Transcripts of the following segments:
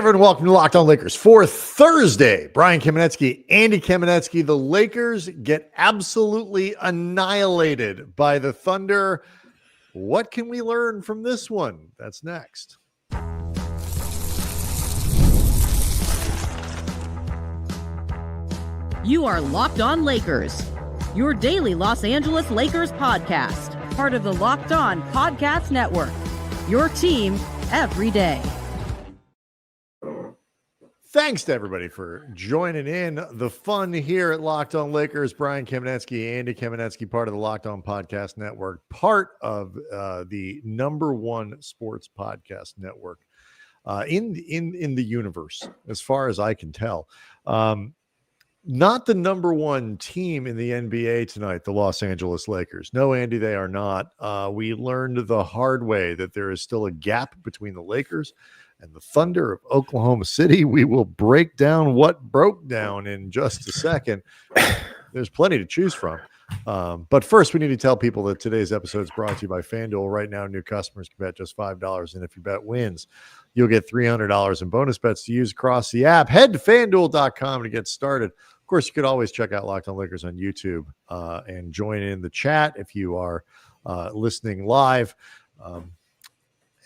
everyone, welcome to Locked On Lakers for Thursday. Brian Kamenetsky, Andy Kamenetsky. The Lakers get absolutely annihilated by the Thunder. What can we learn from this one? That's next. You are Locked On Lakers, your daily Los Angeles Lakers podcast, part of the Locked On Podcast Network, your team every day. Thanks to everybody for joining in the fun here at Locked On Lakers. Brian Kamenetsky, Andy Kamenetsky, part of the Locked On Podcast Network, part of the number one sports podcast network in the universe, as far as I can tell. Not the number one team in the NBA tonight, the Los Angeles Lakers. No, Andy, they are not. We learned the hard way that there is still a gap between the Lakers and the Thunder of Oklahoma City. We will break down what broke down in just a second. There's plenty to choose from. But first, we need to tell people that today's episode is brought to you by FanDuel. Right now, new customers can bet just $5. And if your bet wins, you'll get $300 in bonus bets to use across the app. Head to FanDuel.com to get started. Of course, you could always check out Locked On Lakers on YouTube and join in the chat if you are listening live.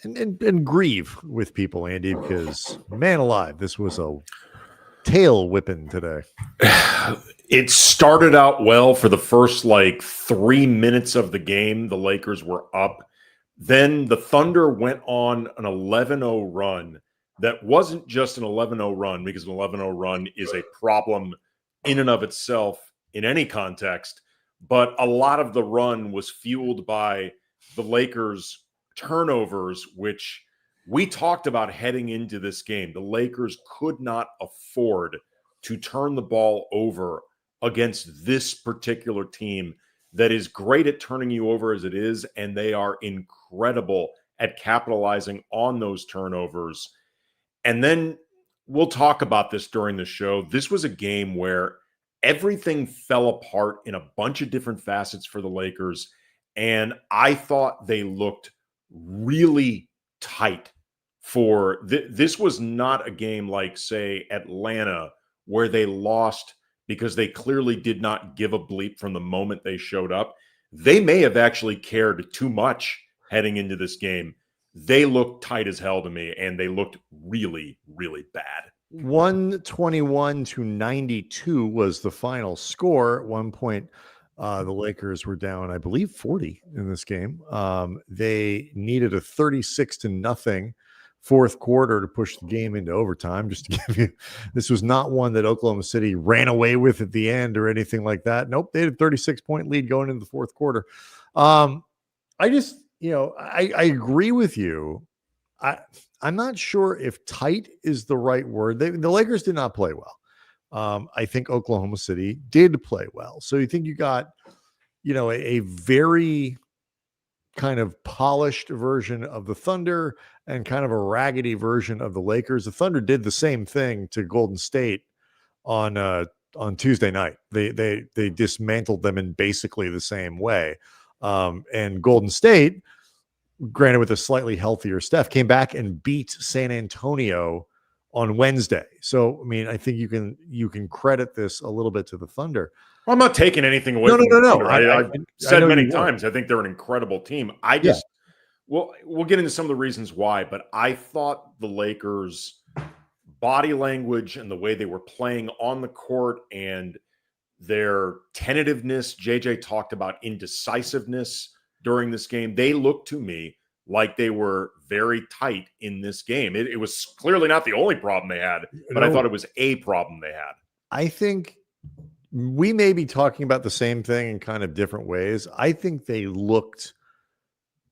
And grieve with people, Andy, because man alive, this was a tail whipping today. It started out well for the first 3 minutes of the game. The Lakers were up. Then the Thunder went on an 11-0 run. That wasn't just an 11-0 run, because an 11-0 run is a problem in and of itself in any context. But a lot of the run was fueled by the Lakers' turnovers, which we talked about heading into this game. The Lakers could not afford to turn the ball over against this particular team that is great at turning you over as it is, and they are incredible at capitalizing on those turnovers. And then we'll talk about this during the show. This was a game where everything fell apart in a bunch of different facets for the Lakers, and I thought they looked really tight for this was not a game like, say, Atlanta, where they lost because they clearly did not give a bleep from the moment they showed up. They may have actually cared too much heading into this game. They looked tight as hell to me, and they looked really, really bad. 121-92 was the final score. At one point, the Lakers were down, I believe, 40 in this game. They needed a 36-0 fourth quarter to push the game into overtime. Just to give you, this was not one that Oklahoma City ran away with at the end or anything like that. Nope, they had a 36-point lead going into the fourth quarter. I just, I agree with you. I'm not sure if tight is the right word. The Lakers did not play well. I think Oklahoma City did play well. So you think you got, a very kind of polished version of the Thunder and kind of a raggedy version of the Lakers. The Thunder did the same thing to Golden State on Tuesday night. They dismantled them in basically the same way. And Golden State, granted with a slightly healthier Steph, came back and beat San Antonio on Wednesday. So, I mean, I think you can credit this a little bit to the Thunder. Well, I'm not taking anything away from the Thunder. I've said many times, I think they're an incredible team. We'll get into some of the reasons why, but I thought the Lakers' body language and the way they were playing on the court and their tentativeness, JJ talked about indecisiveness during this game. They looked to me like they were very tight in this game. It was clearly not the only problem they had, but I thought it was a problem they had. I think we may be talking about the same thing in kind of different ways. I think they looked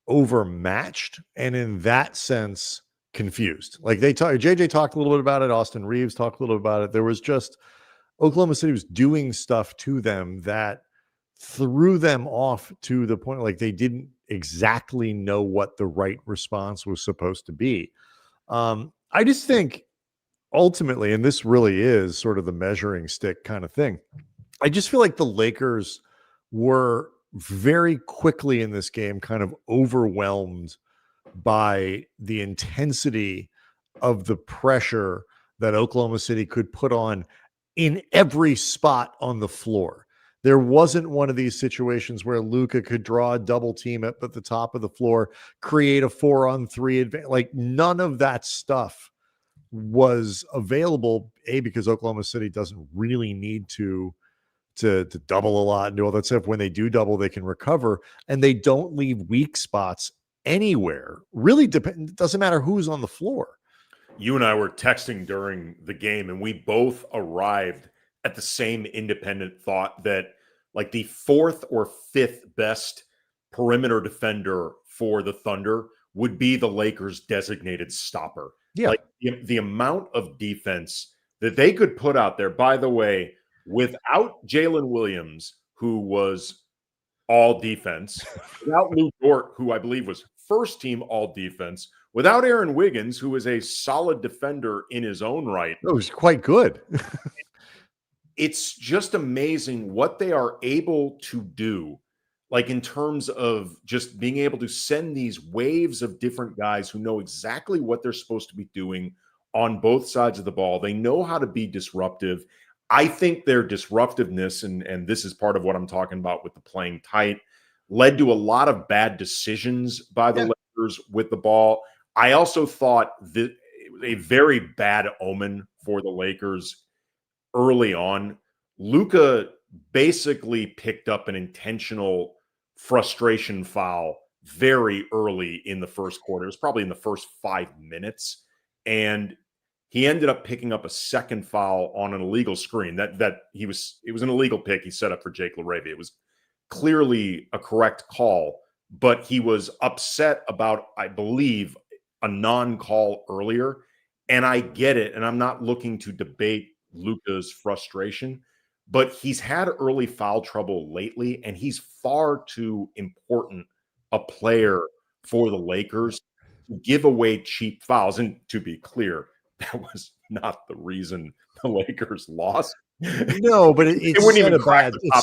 overmatched and in that sense confused. Like JJ talked a little bit about it. Austin Reaves talked a little bit about it. There was just Oklahoma City was doing stuff to them that threw them off to the point like they didn't exactly know what the right response was supposed to be. I just think ultimately, and this really is sort of the measuring stick kind of thing, I just feel like the Lakers were very quickly in this game kind of overwhelmed by the intensity of the pressure that Oklahoma City could put on in every spot on the floor. There wasn't one of these situations where Luka could draw a double team up at the top of the floor, create a 4-on-3 advantage. Like, none of that stuff was available, because Oklahoma City doesn't really need to double a lot and do all that stuff. When they do double, they can recover, and they don't leave weak spots anywhere. Really doesn't matter who's on the floor. You and I were texting during the game, and we both arrived at the same independent thought that, like, the fourth or fifth best perimeter defender for the Thunder would be the Lakers' designated stopper. Yeah. Like, the amount of defense that they could put out there, by the way, without Jalen Williams, who was all defense, without Lou Dort, who I believe was first team all defense, without Aaron Wiggins, who is a solid defender in his own right. It was quite good. It's just amazing what they are able to do, like, in terms of just being able to send these waves of different guys who know exactly what they're supposed to be doing on both sides of the ball. They know how to be disruptive. I think their disruptiveness, and this is part of what I'm talking about with the playing tight, led to a lot of bad decisions by the Lakers with the ball. I also thought that a very bad omen for the Lakers early on. Luka basically picked up an intentional frustration foul very early in the first quarter. It was probably in the first 5 minutes. And he ended up picking up a second foul on an illegal screen. It was an illegal pick he set up for Jake LaRavia. It was clearly a correct call, but he was upset about, I believe, a non-call earlier. And I get it, and I'm not looking to debate Luka's frustration, but he's had early foul trouble lately, and he's far too important a player for the Lakers to give away cheap fouls. And to be clear, that was not the reason the Lakers lost. No, but it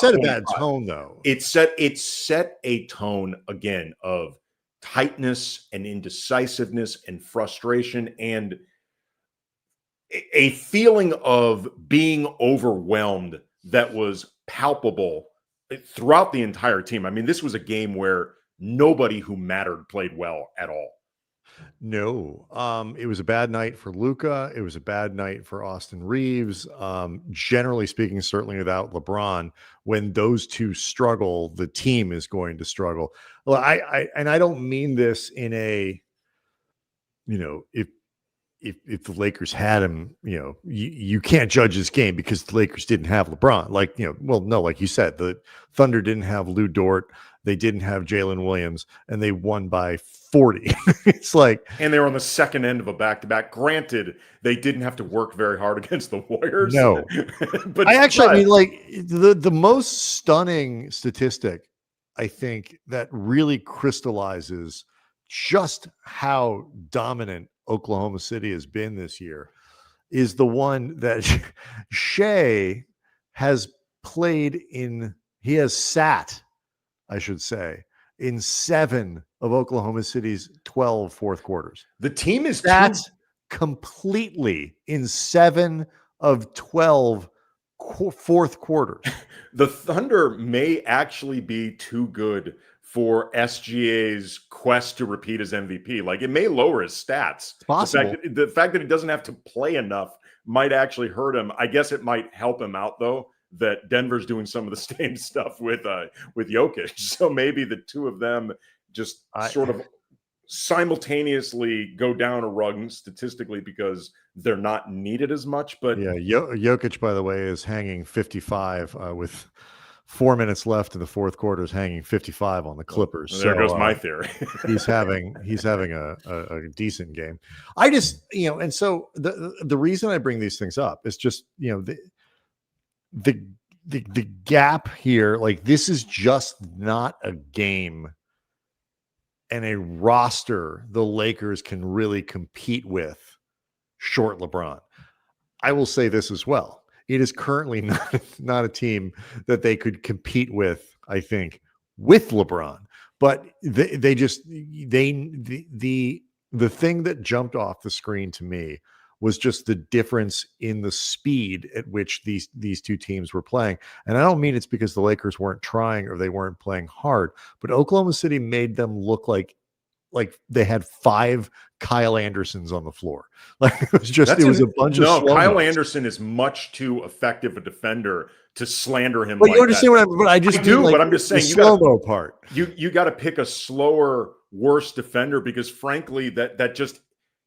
set a bad tone, though. It set a tone again of tightness and indecisiveness and frustration and a feeling of being overwhelmed that was palpable throughout the entire team. I mean, this was a game where nobody who mattered played well at all. No, it was a bad night for Luka. It was a bad night for Austin Reaves. Generally speaking, certainly without LeBron, when those two struggle, the team is going to struggle. Well, I don't mean this in a, if the Lakers had him, you can't judge this game because the Lakers didn't have LeBron. Like, no, like you said, the Thunder didn't have Lou Dort. They didn't have Jalen Williams, and they won by 40. It's like, and they were on the second end of a back-to-back. Granted, they didn't have to work very hard against the Warriors. No, but I mean, like, the most stunning statistic, I think, that really crystallizes just how dominant Oklahoma City has been this year is the one that Shai has played in. He has sat, I should say, in 7 of Oklahoma City's 12 fourth quarters. The team is completely in 7 of 12 fourth quarters. The Thunder may actually be too good for SGA's quest to repeat as MVP. Like, it may lower his stats. It's possible. The fact that he doesn't have to play enough might actually hurt him. I guess it might help him out, though, that Denver's doing some of the same stuff with Jokic. So maybe the two of them just sort of simultaneously go down a rung statistically because they're not needed as much. But yeah, Jokic, by the way, is hanging 55 with 4 minutes left in the fourth quarter, is hanging 55 on the Clippers. There goes my theory. he's having a decent game. I just, and so the reason I bring these things up is just, the gap here. Like, this is just not a game and a roster the Lakers can really compete with short LeBron. I will say this as well. It is currently not a team that they could compete with, I think, with LeBron. But the the thing that jumped off the screen to me was just the difference in the speed at which these two teams were playing. And I don't mean it's because the Lakers weren't trying or they weren't playing hard, but Oklahoma City made them look like they had 5 Kyle Andersons on the floor. Like it was a bunch of slow-mos. Kyle Anderson is much too effective a defender to slander him. But you understand what I just do. But I'm just saying, the slow-mo part. You got to pick a slower, worse defender because frankly, that just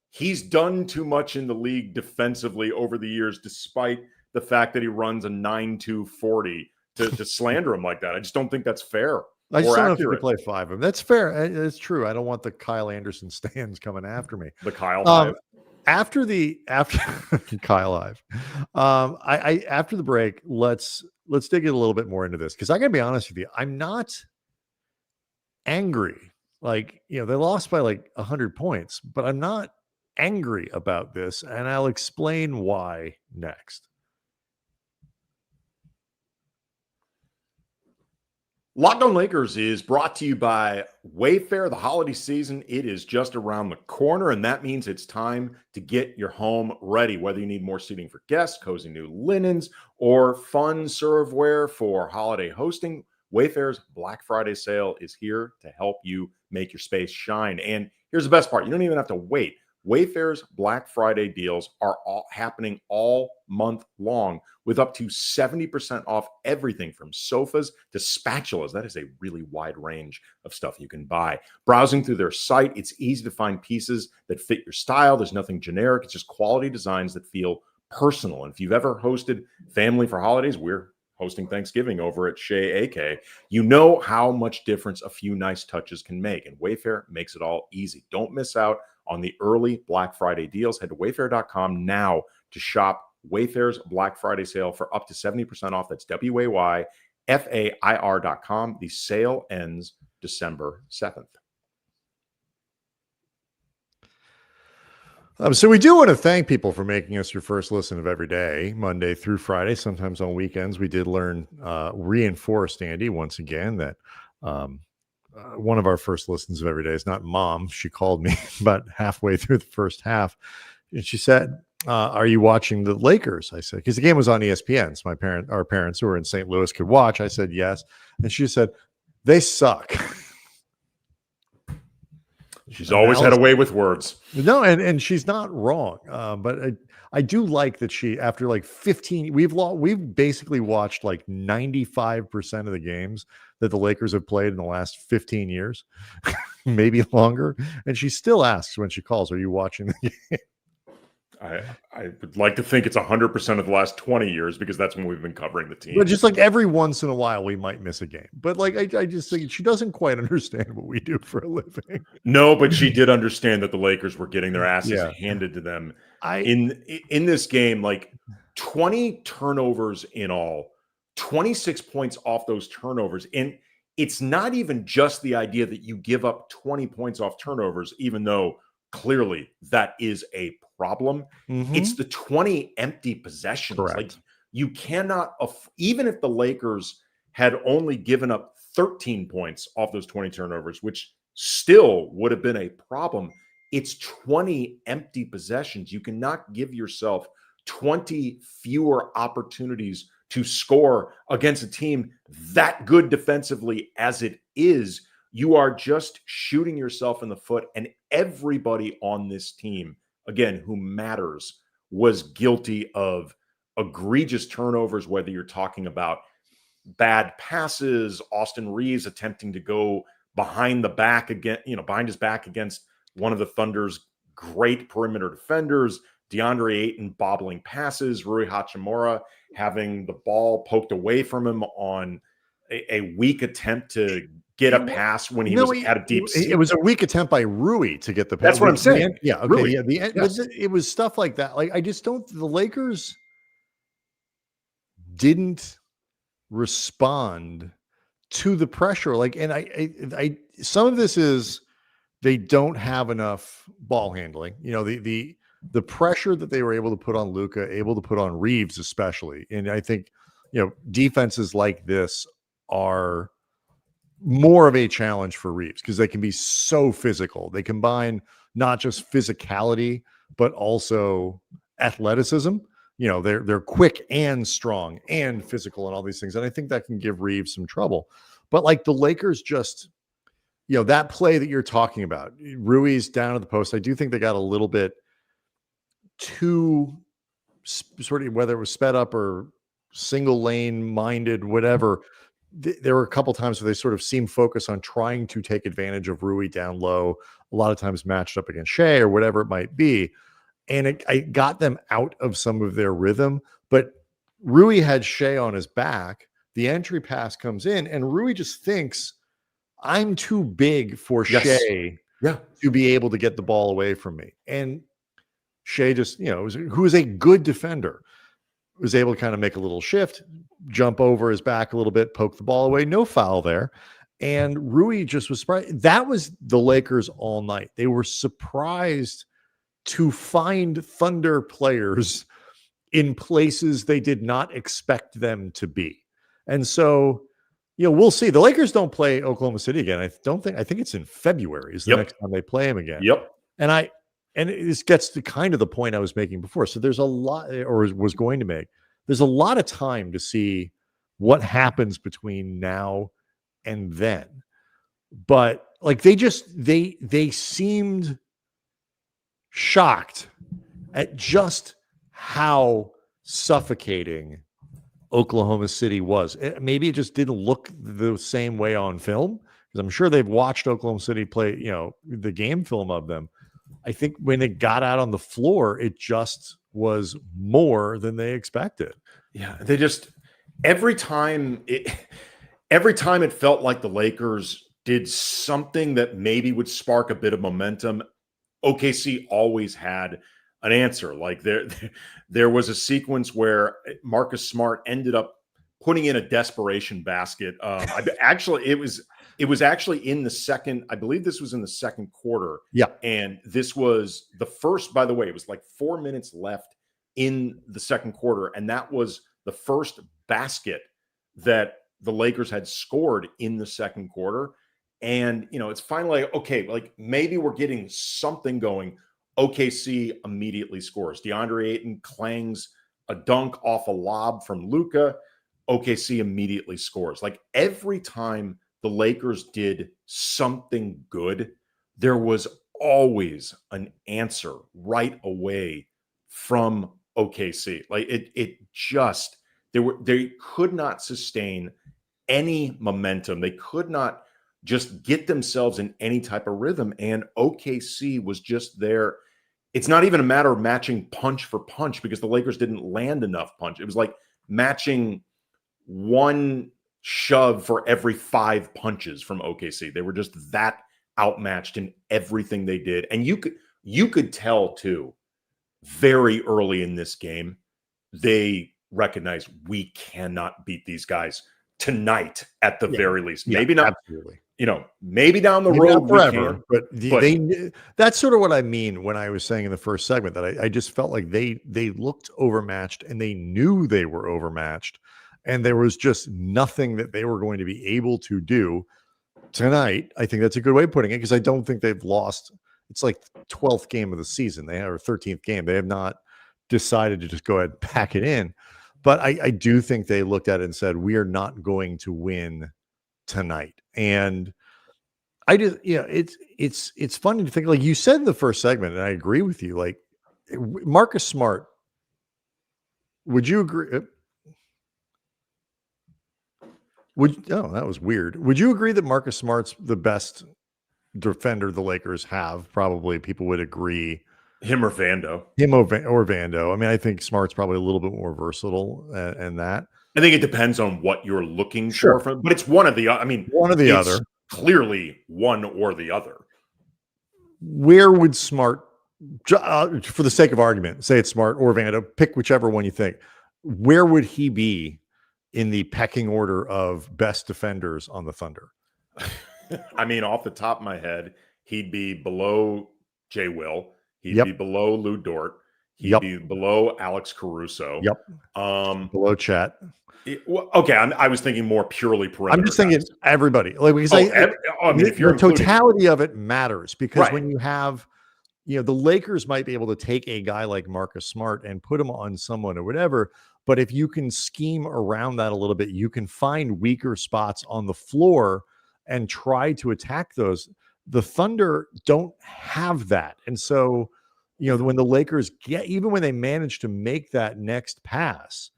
he's done too much in the league defensively over the years, despite the fact that he runs a 9.2 40 to slander him like that. I just don't think that's fair. I just don't know if you play 5 of them. That's fair. It's true. I don't want the Kyle Anderson stands coming after me. The Kyle Hive. After Kyle Hive. After the break, let's dig a little bit more into this because I gotta be honest with you. I'm not angry. Like, they lost by like 100 points, but I'm not angry about this, and I'll explain why next. Locked On Lakers is brought to you by Wayfair. The holiday season, it is just around the corner, and that means it's time to get your home ready. Whether you need more seating for guests, cozy new linens, or fun serveware for holiday hosting, Wayfair's Black Friday sale is here to help you make your space shine. And here's the best part. You don't even have to wait. Wayfair's Black Friday deals are happening all month long with up to 70% off everything from sofas to spatulas. That is a really wide range of stuff you can buy. Browsing through their site, it's easy to find pieces that fit your style. There's nothing generic. It's just quality designs that feel personal. And if you've ever hosted family for holidays, we're hosting Thanksgiving over at Shai AK, you know how much difference a few nice touches can make. And Wayfair makes it all easy. Don't miss out on the early Black Friday deals. Head to wayfair.com now to shop Wayfair's Black Friday sale for up to 70% off. That's WAYFAIR.com. The sale ends December 7th. So we do want to thank people for making us your first listen of every day, Monday through Friday. Sometimes on weekends, we did reinforced, Andy, once again, that one of our first listens of every day is not Mom. She called me about halfway through the first half, and she said, are you watching the Lakers? I said, because the game was on ESPN. So our parents who were in St. Louis could watch. I said, yes. And she said, they suck. She's always had a way with words. No, and she's not wrong. But I do like that she, after like 15, we've basically watched like 95% of the games that the Lakers have played in the last 15 years, maybe longer. And she still asks when she calls, are you watching the game? I would like to think it's 100% of the last 20 years because that's when we've been covering the team. But just like every once in a while, we might miss a game. But like, I just think she doesn't quite understand what we do for a living. No, but she did understand that the Lakers were getting their asses handed to them in this game. Like 20 turnovers in all, 26 points off those turnovers. And it's not even just the idea that you give up 20 points off turnovers, even though clearly that is a problem. Mm-hmm. It's the 20 empty possessions. Correct. Like you cannot, even if the Lakers had only given up 13 points off those 20 turnovers, which still would have been a problem, it's 20 empty possessions. You cannot give yourself 20 fewer opportunities to score against a team that good defensively as it is. You are just shooting yourself in the foot, and everybody on this team, again, who matters, was guilty of egregious turnovers, whether you're talking about bad passes, Austin Reaves attempting to go behind his back against one of the Thunder's great perimeter defenders, DeAndre Ayton bobbling passes, Rui Hachimura having the ball poked away from him on a weak attempt to get a pass when he was at a deep seat. It was a weak attempt by Rui to get the pass. That's what I'm saying. Yeah. Okay. Rui. Yeah. It was stuff like that. Like, I just don't, the Lakers didn't respond to the pressure. Like, and I some of this is they don't have enough ball handling. You know, the pressure that they were able to put on Luka, able to put on Reaves, especially. And I think, defenses like this are more of a challenge for Reaves because they can be so physical. They combine, not just physicality, but also athleticism. They're quick and strong and physical and all these things. And I think that can give Reaves some trouble. But like the Lakers just, that play that you're talking about, Rui's down at the post, I do think they got a little bit too sort of, whether it was sped up or single lane minded, whatever. There were a couple times where they sort of seemed focused on trying to take advantage of Rui down low, a lot of times matched up against Shai or whatever it might be. And it got them out of some of their rhythm. But Rui had Shai on his back. The entry pass comes in, and Rui just thinks, I'm too big for Shai to be able to get the ball away from me. And Shai just, who is a good defender, was able to kind of make a little shift, jump over his back a little bit, poke the ball away, no foul there. And Rui just was surprised. That was the Lakers all night. They were surprised to find Thunder players in places they did not expect them to be. And so, we'll see. The Lakers don't play Oklahoma City again. I think it's in February is the next time they play them again. Yep. And this gets to kind of the point I was making before. So there's a lot, or was going to make, there's a lot of time to see what happens between now and then. But like they seemed shocked at just how suffocating Oklahoma City was. Maybe it just didn't look the same way on film, because I'm sure they've watched Oklahoma City play, the game film of them. I think when it got out on the floor, it just was more than they expected. Yeah, they just every time it felt like the Lakers did something that maybe would spark a bit of momentum. OKC always had an answer. Like there was a sequence where Marcus Smart ended up putting in a desperation basket. It was actually in the second, I believe this was in the second quarter. Yeah. And this was the first, by the way, it was like 4 minutes left in the second quarter. And that was the first basket that the Lakers had scored in the second quarter. And, it's finally like, okay, like maybe we're getting something going. OKC immediately scores. DeAndre Ayton clangs a dunk off a lob from Luka. OKC immediately scores. Like every time the Lakers did something good, there was always an answer right away from OKC. Like they could not sustain any momentum. They could not just get themselves in any type of rhythm. And OKC was just there. It's not even a matter of matching punch for punch, because the Lakers didn't land enough punch. It was like matching one shove for every 5 punches from OKC. They were just that outmatched in everything they did. And you could tell too, very early in this game, they recognized we cannot beat these guys tonight at the very least. Maybe not. Absolutely. Maybe down the road forever, but that's sort of what I mean when I was saying in the first segment that I just felt like they looked overmatched, and they knew they were overmatched, and there was just nothing that they were going to be able to do tonight. I think that's a good way of putting it, because I don't think they've lost. It's like 12th game of the season. They have, or 13th game. They have not decided to just go ahead and pack it in. But I do think they looked at it and said, we are not going to win tonight. And I just, it's funny to think, like you said in the first segment, and I agree with you, like Marcus Smart, would you agree? That was weird. Would you agree that Marcus Smart's the best defender the Lakers have? Probably people would agree. Him or Vando. Or Vando. I mean, I think Smart's probably a little bit more versatile and that. I think it depends on what you're looking for from, but it's one of the, one or the other. Clearly one or the other. Where would Smart, for the sake of argument, say it's Smart or Vando, pick whichever one you think. Where would he be in the pecking order of best defenders on the Thunder? Off the top of my head, he'd be below Jay Will. He'd be below Lou Dort. He'd be below Alex Caruso. Below Chet. Okay, I was thinking more purely perimeter. I'm just thinking everybody. Like, because if you're the totality of it matters, because when you have the Lakers might be able to take a guy like Marcus Smart and put him on someone or whatever. But if you can scheme around that a little bit, you can find weaker spots on the floor and try to attack those. The Thunder don't have that. And so, when the Lakers even when they managed to make that next pass,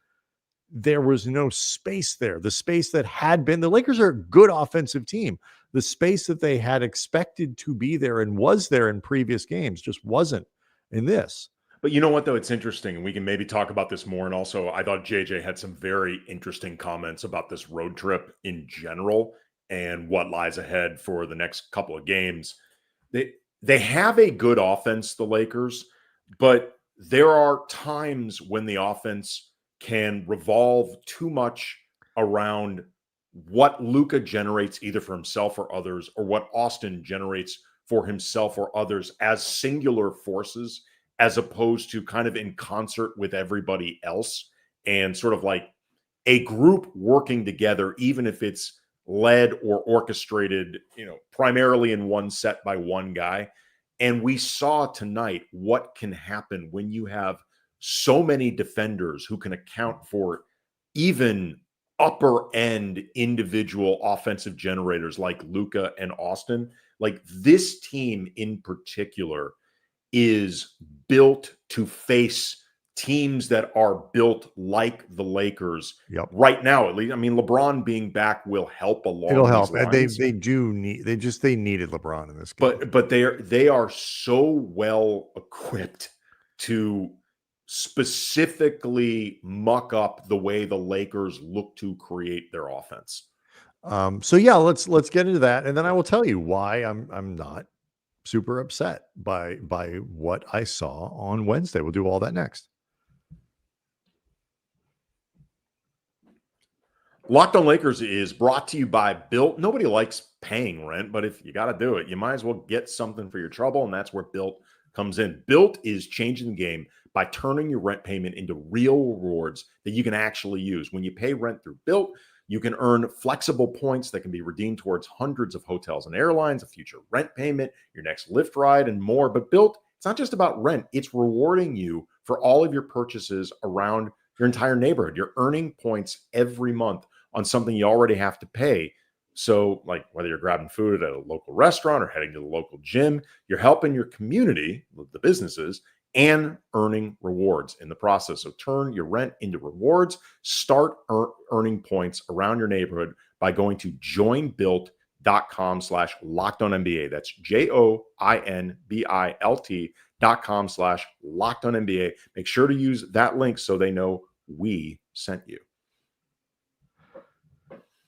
there was no space there. The space that had been, the Lakers are a good offensive team. The space that they had expected to be there and was there in previous games just wasn't in this. But you know what, though? It's interesting. And we can maybe talk about this more. And also, I thought JJ had some very interesting comments about this road trip in general and what lies ahead for the next couple of games. They have a good offense, the Lakers, but there are times when the offense can revolve too much around what Luka generates either for himself or others, or what Austin generates for himself or others as singular forces, as opposed to kind of in concert with everybody else and sort of like a group working together, even if it's led or orchestrated, primarily in one set by one guy. And we saw tonight what can happen when you have so many defenders who can account for even upper end individual offensive generators like Luka and Austin. Like, this team in particular is built to face teams that are built like the Lakers. Yep. Right now, at least. I mean, LeBron being back will help along. It'll help. Lines. They needed LeBron in this game. But they are so well equipped to specifically muck up the way the Lakers look to create their offense. So yeah, let's get into that, and then I will tell you why I'm not super upset by what I saw on Wednesday. We'll do all that next. Locked on Lakers is brought to you by Built. Nobody likes paying rent, but if you got to do it, you might as well get something for your trouble, and that's where Built comes in. Built is changing the game by turning your rent payment into real rewards that you can actually use. When you pay rent through Built, you can earn flexible points that can be redeemed towards hundreds of hotels and airlines, a future rent payment, your next Lyft ride, and more. But Built, it's not just about rent. It's rewarding you for all of your purchases around your entire neighborhood. You're earning points every month on something you already have to pay. So, like, whether you're grabbing food at a local restaurant or heading to the local gym, you're helping your community, the businesses, and earning rewards in the process. So turn your rent into rewards. Start earning points around your neighborhood by going to joinbuilt.com/lockedonnba. That's joinbilt.com/lockedonnba. Make sure to use that link so they know we sent you.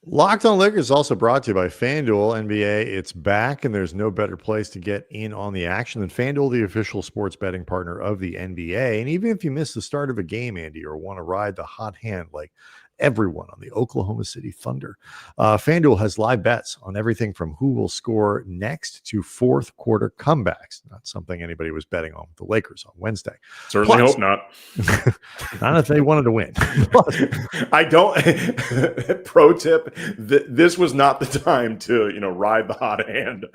Locked on Lakers is also brought to you by FanDuel. NBA, it's back, and there's no better place to get in on the action than FanDuel, the official sports betting partner of the NBA. And even if you miss the start of a game, Andy, or want to ride the hot hand like everyone on the Oklahoma City Thunder, FanDuel has live bets on everything from who will score next to fourth quarter comebacks. Not something anybody was betting on with the Lakers on Wednesday. Certainly hope not. Not if they wanted to win. I don't. Pro tip: this was not the time to ride the hot hand.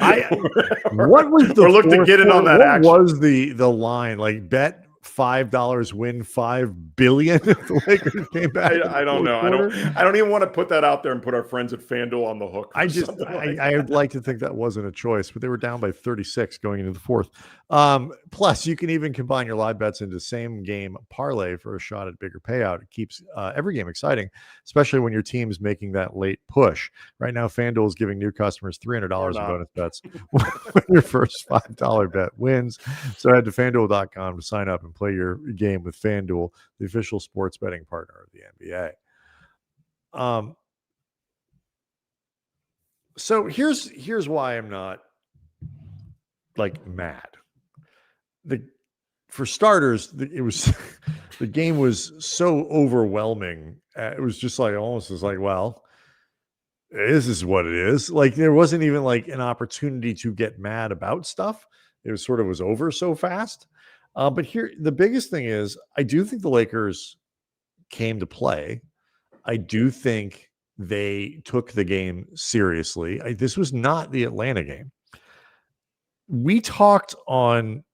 What was the? Or look to get in on that what action. Was the line like bet $5 win $5 billion if the Lakers came back? I don't know. I don't even want to put that out there and put our friends at FanDuel on the hook. I would like to think that wasn't a choice, but they were down by 36 going into the fourth. Plus, you can even combine your live bets into same game parlay for a shot at bigger payout. It keeps every game exciting, especially when your team's making that late push. Right now, FanDuel is giving new customers $300 in bonus bets when your first $5 bet wins. So head to FanDuel.com to sign up and play your game with FanDuel, the official sports betting partner of the NBA. So here's why I'm not like mad. For starters, it was the game was so overwhelming. It was just like almost was like, well, this is what it is. Like there wasn't even like an opportunity to get mad about stuff. It was sort of was over so fast. But here, the biggest thing is, I do think the Lakers came to play. I do think they took the game seriously. This was not the Atlanta game. We talked on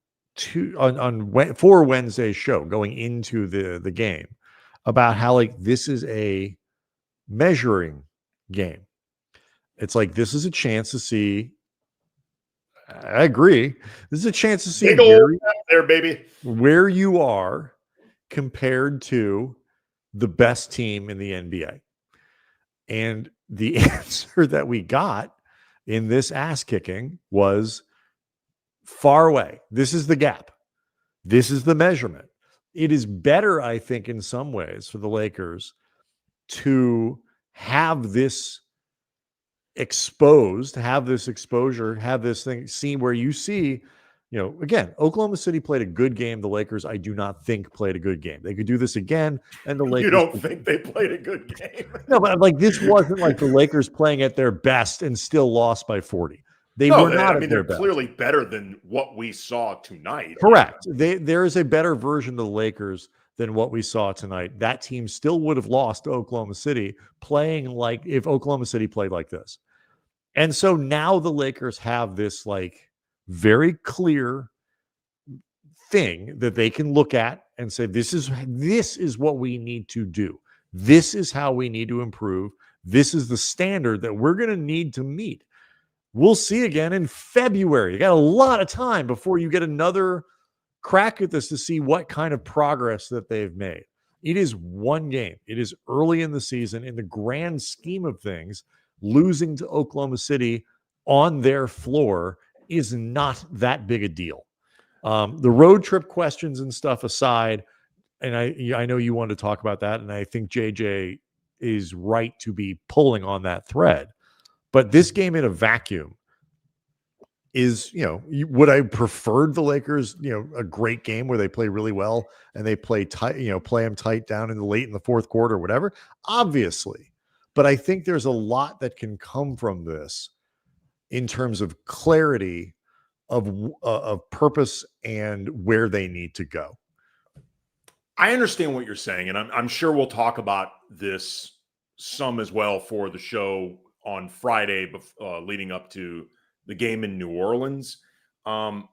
for Wednesday's show going into the game about how like this is a measuring game. It's like this is a chance to see. I agree. This is a chance to see Big old there, baby, where you are compared to the best team in the NBA. And the answer that we got in this ass kicking was far away. This is the gap. This is the measurement. It is better, I think, in some ways for the Lakers to have this exposed, have this exposure, have this thing seen where you see, again, Oklahoma City played a good game. The Lakers, I do not think, played a good game. They could do this again, and the Lakers. You don't think they played a good game? No, but like this wasn't like the Lakers playing at their best and still lost by 40. They were not. I mean, they're clearly better than what we saw tonight. Correct. There is a better version of the Lakers than what we saw tonight. That team still would have lost to Oklahoma City playing like if Oklahoma City played like this. And so now the Lakers have this like very clear thing that they can look at and say, this is what we need to do. This is how we need to improve. This is the standard that we're going to need to meet. We'll see again in February. You got a lot of time before you get another crack at this to see what kind of progress that they've made. It is one game. It is early in the season. In the grand scheme of things, losing to Oklahoma City on their floor is not that big a deal. The road trip questions and stuff aside, and I know you wanted to talk about that, and I think JJ is right to be pulling on that thread. But this game in a vacuum is, would I preferred the Lakers, a great game where they play really well and they play tight, play them tight down in the late in the fourth quarter, or whatever? Obviously. But I think there's a lot that can come from this in terms of clarity of purpose and where they need to go. I understand what you're saying, and I'm sure we'll talk about this some as well for the show on Friday leading up to the game in New Orleans. I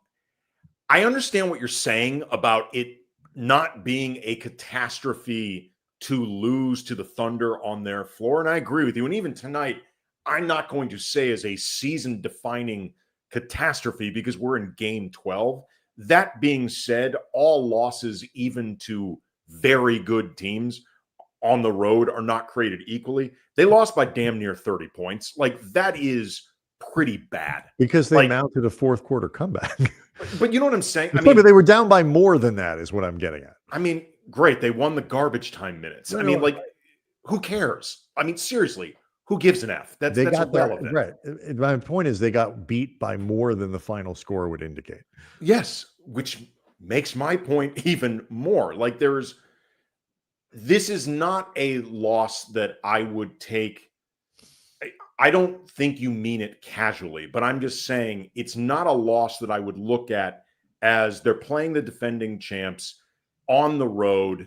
understand what you're saying about it not being a catastrophe to lose to the Thunder on their floor, and I agree with you. And even tonight, I'm not going to say as a season-defining catastrophe because we're in Game 12. That being said, all losses, even to very good teams on the road, are not created equally. They lost by damn near 30 points. Like, that is pretty bad. Because they mounted a fourth quarter comeback. But you know what I'm saying? But they were down by more than that is what I'm getting at. I mean, great. They won the garbage time minutes. Who cares? I mean, seriously, who gives an F? That's irrelevant. Right. My point is they got beat by more than the final score would indicate. Yes, which makes my point even more. Like, this is not a loss that I would take. I don't think you mean it casually, but I'm just saying it's not a loss that I would look at as they're playing the defending champs on the road.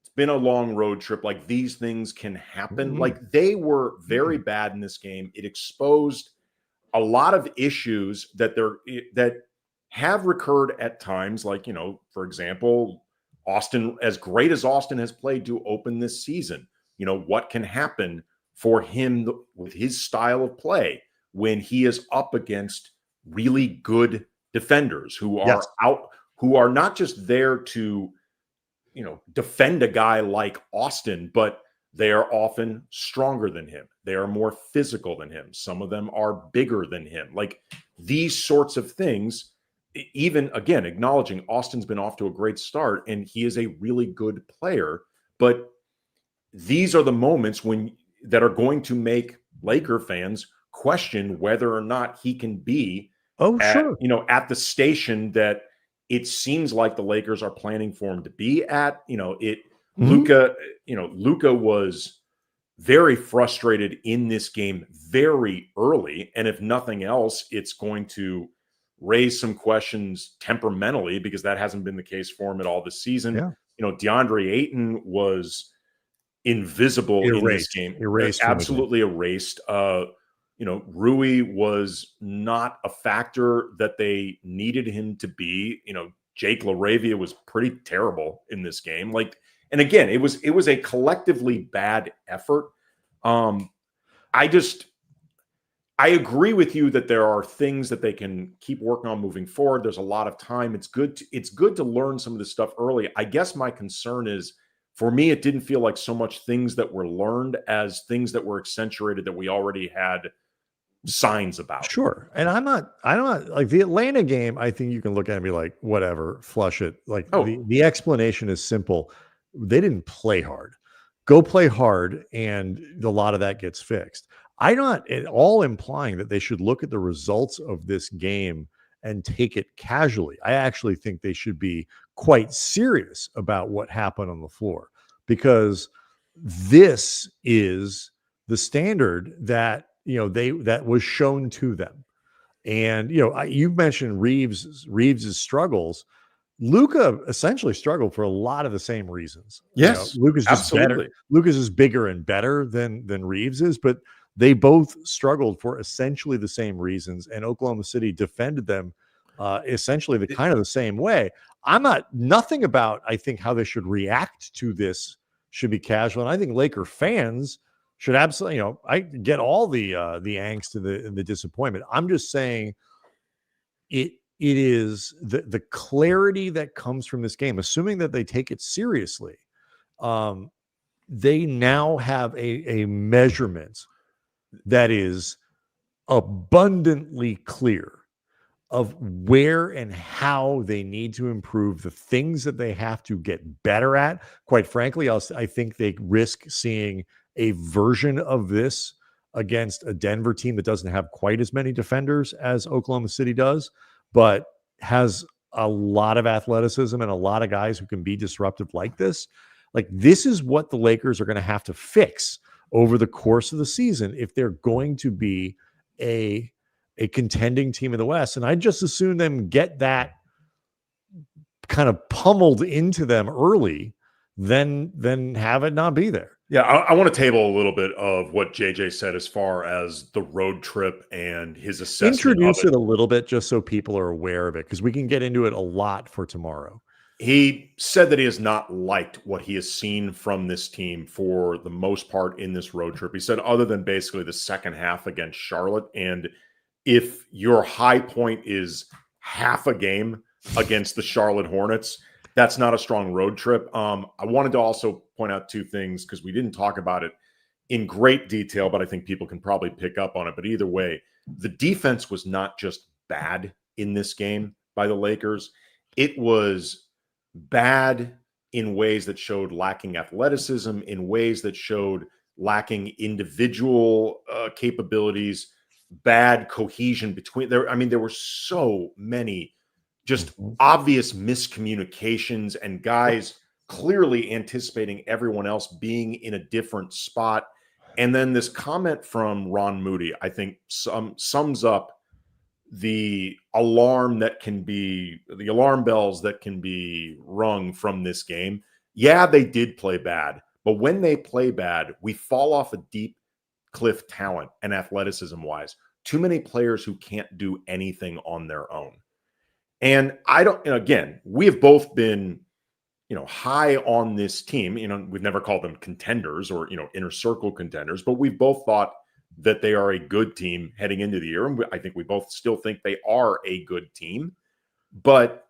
It's been a long road trip. Like, these things can happen. Mm-hmm. Like, they were very bad in this game. It exposed a lot of issues that have recurred at times. Like, for example, Austin, as great as Austin has played to open this season, what can happen for him with his style of play when he is up against really good defenders who are who are not just there to, defend a guy like Austin, but they are often stronger than him. They are more physical than him. Some of them are bigger than him. Like, these sorts of things, even again, acknowledging Austin's been off to a great start and he is a really good player, but these are the moments that are going to make Laker fans question whether or not he can be at the station that it seems like the Lakers are planning for him to be at. Luka was very frustrated in this game very early. And if nothing else, it's going to raise some questions temperamentally because that hasn't been the case for him at all this season. Yeah. DeAndre Ayton was invisible in this game. Absolutely erased. Rui was not a factor that they needed him to be. Jake LaRavia was pretty terrible in this game. Like, and again, it was a collectively bad effort. I agree with you that there are things that they can keep working on moving forward. There's a lot of time. It's good to learn some of this stuff early. I guess my concern is, for me, it didn't feel like so much things that were learned as things that were accentuated that we already had signs about. Sure. And I'm not like the Atlanta game. I think you can look at it and be like, whatever, flush it. Like the explanation is simple. They didn't play hard. Go play hard, and a lot of that gets fixed. I'm not at all implying that they should look at the results of this game and take it casually. I actually think they should be quite serious about what happened on the floor, because this is the standard that that was shown to them. And you mentioned Reaves' struggles. Luka essentially struggled for a lot of the same reasons. Yes, Luka's just better. Luka's is bigger and better than Reaves is, but they both struggled for essentially the same reasons, and Oklahoma City defended them essentially the same way. Nothing about, I think, how they should react to this should be casual. And I think Laker fans should absolutely, I get all the angst and the disappointment. I'm just saying it is the clarity that comes from this game, assuming that they take it seriously. They now have a measurement that is abundantly clear of where and how they need to improve, the things that they have to get better at. Quite frankly, I think they risk seeing a version of this against a Denver team that doesn't have quite as many defenders as Oklahoma City does, but has a lot of athleticism and a lot of guys who can be disruptive like this. Like, this is what the Lakers are going to have to fix over the course of the season if they're going to be a contending team in the West. And I just assume them get that kind of pummeled into them early, then have it not be there. Yeah, I want to table a little bit of what JJ said as far as the road trip and his assessment. Introduce it a little bit just so people are aware of it, because we can get into it a lot for tomorrow. He said that he has not liked what he has seen from this team for the most part in this road trip. He said, other than basically the second half against Charlotte, and if your high point is half a game against the Charlotte Hornets, that's not a strong road trip. I wanted to also point out two things, because we didn't talk about it in great detail, but I think people can probably pick up on it. But either way, the defense was not just bad in this game by the Lakers. It was bad in ways that showed lacking athleticism, in ways that showed lacking individual capabilities, bad cohesion between there. I mean, there were so many just obvious miscommunications and guys clearly anticipating everyone else being in a different spot. And then this comment from Ron Moody, I think sums up the alarm bells that can be rung from this game. Yeah, they did play bad, but when they play bad, we fall off a deep cliff talent and athleticism wise. Too many players who can't do anything on their own. And again, we have both been, high on this team. We've never called them contenders or, inner circle contenders, but we've both thought that they are a good team heading into the year. And I think we both still think they are a good team, but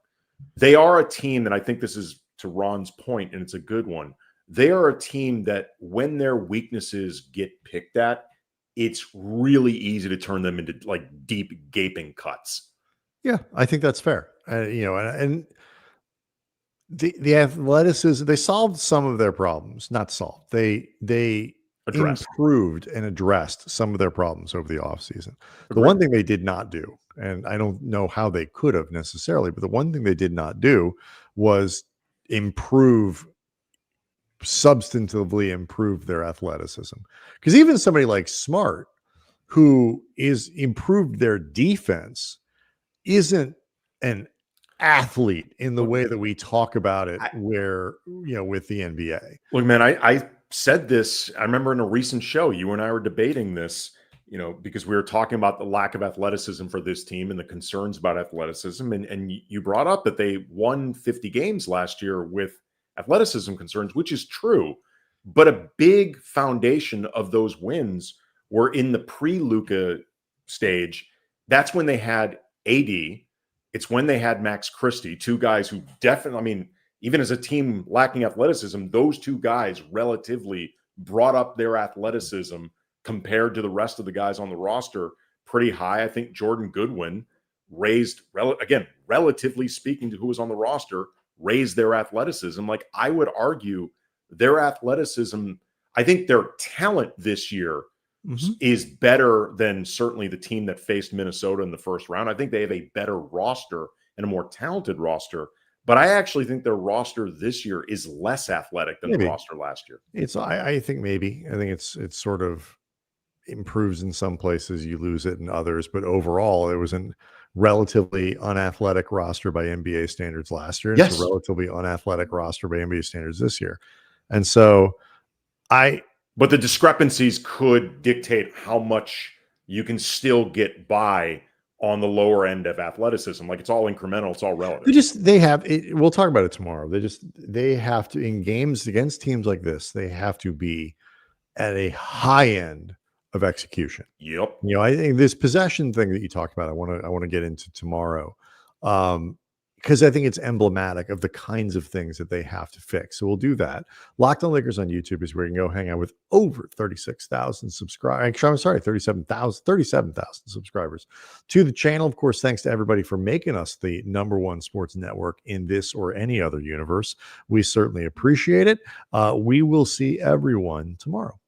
they are a team that, I think this is to Ron's point, and it's a good one. They are a team that when their weaknesses get picked at, it's really easy to turn them into like deep gaping cuts. Yeah, I think that's fair. And the athleticism, they solved some of their problems, not solved. They improved and addressed some of their problems over the offseason. The one thing they did not do, and I don't know how they could have necessarily, but the one thing they did not do was substantively improve their athleticism. Because even somebody like Smart, who is improved their defense, isn't an athlete in the way that we talk about it with the NBA. Look, man, I said this, I remember in a recent show, you and I were debating this. because we were talking about the lack of athleticism for this team and the concerns about athleticism. And you brought up that they won 50 games last year with athleticism concerns, which is true. But a big foundation of those wins were in the pre-Luka stage. That's when they had AD. It's when they had Max Christie, two guys who definitely, even as a team lacking athleticism, those two guys relatively brought up their athleticism compared to the rest of the guys on the roster pretty high. I think Jordan Goodwin raised, relatively speaking to who was on the roster, raised their athleticism. Like, I would argue their athleticism, I think their talent this year is better than certainly the team that faced Minnesota in the first round. I think they have a better roster and a more talented roster. But I actually think their roster this year is less athletic than the roster last year. I think maybe. I think it's sort of improves in some places, you lose it in others. But overall, it was a relatively unathletic roster by NBA standards last year. And it's a relatively unathletic roster by NBA standards this year. And so but the discrepancies could dictate how much you can still get by on the lower end of athleticism. Like, it's all incremental, it's all relative. We'll talk about it tomorrow. They have to, in games against teams like this, they have to be at a high end of execution. Yep. I think this possession thing that you talked about, I want to get into tomorrow. Because I think it's emblematic of the kinds of things that they have to fix. So we'll do that. Locked On Lakers on YouTube is where you can go hang out with over 36,000 subscribers. I'm sorry, 37,000 subscribers to the channel. Of course, thanks to everybody for making us the #1 sports network in this or any other universe. We certainly appreciate it. We will see everyone tomorrow.